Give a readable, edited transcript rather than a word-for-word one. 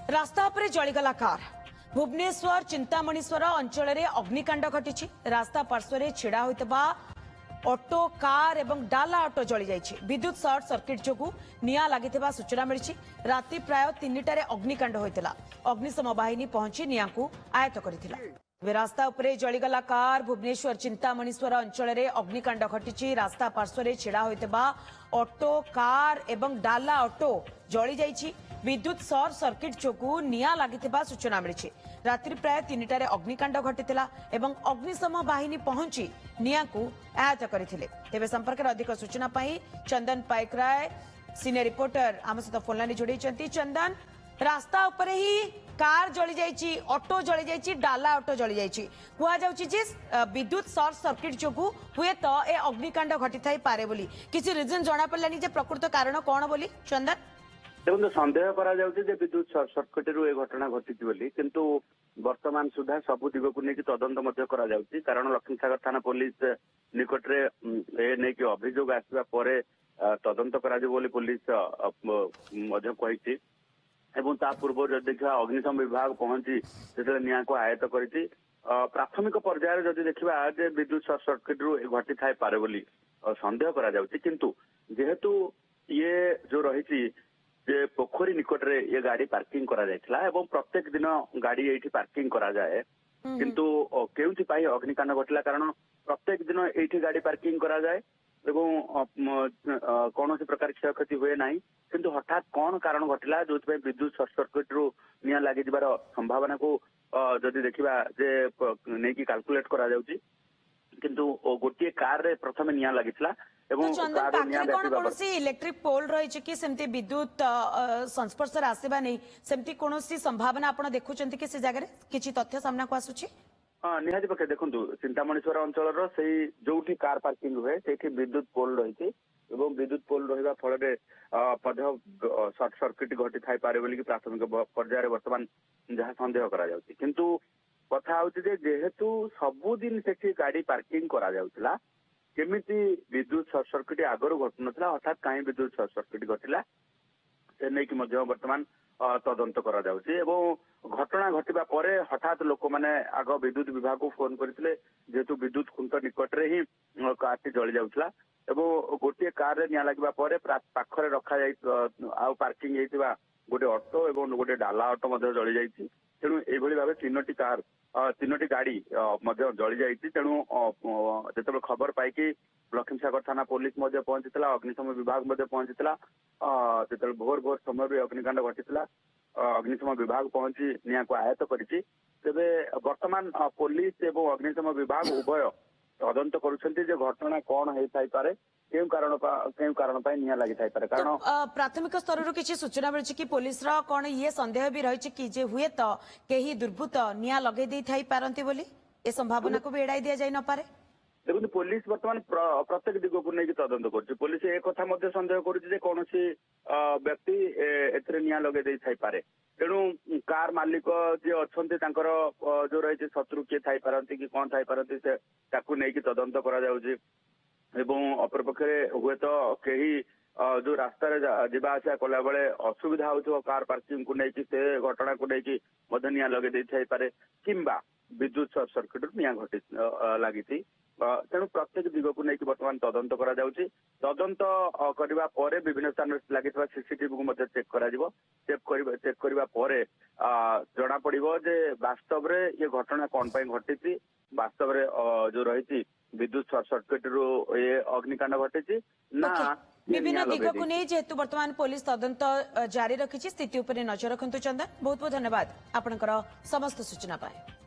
रास्ता पर जलीगला कार भुवनेश्वर चिंतामणीश्वर अंचल में अग्निकांड घटी रास्ता पार्श्व छिड़ा होता ऑटो कार एवं डाला ऑटो जली जाइए। विद्युत सर्ट सर्किट जो निया लगी सूचना मिली। राति प्राय 3टार अग्निकांड होता अग्निशम बाहिनी पहुंची निया को आयत्त करथिला। रास्ता उपरे जलीगला कार भुवनेश्वर चिंतामणीश्वर अंचल में अग्निकांड घटी रास्ता पार्श्व छिड़ा होता ऑटो कार एवं डाला ऑटो जली जाइए। विद्युत सर्ट सर्किट जो निया लगी सूचना मिली। रात्रि प्राय 3टार अग्निकांड घटी अग्निशम बाहिनी पहुंची निया को आयत्त करथिले। तेबे संपर्क में अधिक सूचना पाई चंदन पाइकराय सीनियर रिपोर्टर आम सहित फोन लाइन जोड़ी। चंदन, रास्ता उपरे ही कार जली जाइए, ऑटो जली जाइए, डाला ऑटो जली जाइए। कहुए विद्युत सर्ट सर्किट जो हुए तो ए अग्निकांड घटी थाई पारे बोली किसी रिजन जना पड़लानी जे प्रकृत कारण कौन बोली। चंदन, देखो सन्देह करा विद्युत सर्ट सर्किट रु ए घटना घटी बोली किंतु वर्तमान सुधा सबु दिग को लेकिन तदंत करा जाउची। कारण लक्ष्मीसागर थाना पुलिस निकट रे ए ने कि अभियोग आसवा परे तदंत करा जो बोली पुलिस मध्य कहिछि। एवं ता पूर्व जदि देखा अग्निशम विभाग पहुंची से निया को आयत्त करिछि। प्राथमिक पर्यायर जदि देखा जे विद्युत सर्ट सर्किट रु घटी थाई पारे बोली संदेह करा जाउची। किंतु जेहेतु ये जो रही जे पोखरी निकट रे ये गाड़ी पार्किंग करा जायथिला एवं प्रत्येक दिन गाड़ी एठी पार्किंग करा जाए किंतु केउथि पाई अग्निकांड घटिला। कारण प्रत्येक दिन एठी गाड़ी पार्किंग करा जाए एवं कौन प्रकार क्षयक्षति हुए ना किंतु हठात कौन कारण घटिला जो विद्युत सर्ट सर्किट रु निया लगी जबार संभावना को जदि देखा जे नहीं कि कैलकुलेट करा जाउची। किंतु गोटे कार रे प्रथम निया लगिथिला एवं इलेक्ट्रिक पोल रही कि सेमती विद्युत संस्पर्श आसवा नहीं सेमती कौन संभावना आप देखुं कि से जगह किसी तथ्य सामना को आसुची। हाँ निहाती पक्षे देखु चिंतामणीश्वर अंचल जो कार पार्किंग हुए से विद्युत पोल रही विद्युत पोल रहा फल सर्ट सर्किट घटी थाई पारे बोली प्राथमिक पर्यायर वर्तमान जहाँ संदेह करा जाउची। किंतु कथा हूँ जेहेतु सबुदिन से गाड़ी पार्किंग करा जाउतिला केमिति विद्युत सर्ट सर्किट आगरू घटु नथिला हठात कहीं विद्युत सर्ट सर्किट घटिला से नहीं कि वर्तमान तदंत करा जाउची। एवं घटना घटिबा परे हठात लोक माने आग विद्युत विभाग को फोन करथिले जेहेतु विद्युत खुंट निकट रे ही कारटी जली जाउतिला एवं गोटे कार रे निया लागबा परे पाखरे रखा जाई आ पार्किंग हेतिबा गोटे ऑटो एवं गोटे डाला ऑटो मध्ये जली जाईची। तेणु एभली भाबे तीनोटी गाड़ी जली जाइए। तेणु जो खबर पाई लक्ष्मीसागर थाना पुलिस पहुंची अग्निशम विभाग पहुंची जो भोर भोर समय अग्निकांड घटी अग्निशम विभाग पहुंची निया को आयत्त करिछि। तेबे वर्तमान पुलिस एवं अग्निशम विभाग उभय तदंत करुछन्ति जे घटना कौन होई थाई पारे केउ कारण निया लगी थाई पारे। कारण प्राथमिक स्तर किसी सूचना मिली कि पुलिस रा कौन ये संदेह भी रही कि जे हुए तो कहीं दुर्बृत्त निया लगे दी थाई पारंती बोली ए संभावना को भी एड़ाई दिया जाई न पारे। देखो पुलिस वर्तमान प्रत्येक दिग को लेकिन तदंत कर पुलिस एक कथा संदेह कर कौन व्यक्ति एथरे निया लगे दे थाई पारे। तेणु कार मालिक जी अच्छा जो रही शत्रु किए थाई पारंती कि कौन थाई पारंती से ताकू नहीं तदंत करा जाउची। एवं अपरपक्षे हुए तो कहीं जो रास्ता जावा आसा कला बेले असुविधा हो कार पार्किंग को लेकिन से घटना को लेकिन निया लगे दे थाई पारे किंबा विद्युत सर्ट सर्किट निया घटी लगी। तेणु प्रत्येक दिग को लेकिन वर्तमान तदंत करा जाउची। तदंत करबा परे विभिन्न स्थान लगी सीसीटीवी को चेक करा जिवो। चेक करबा परे जना पड़िबो जे वास्तव रे ये घटना कौन पाई घटी वास्तव रे जो रही विद्युत सर्ट सर्किट रु ये अग्निकांड घटी ना विभिन्न दिग को नहीं जेहेतु वर्तमान पुलिस तदंत जारी रखी स्थिति उपर नजर रखु। चंदन, बहुत बहुत धन्यवाद आपनकर समस्त सूचना पाए।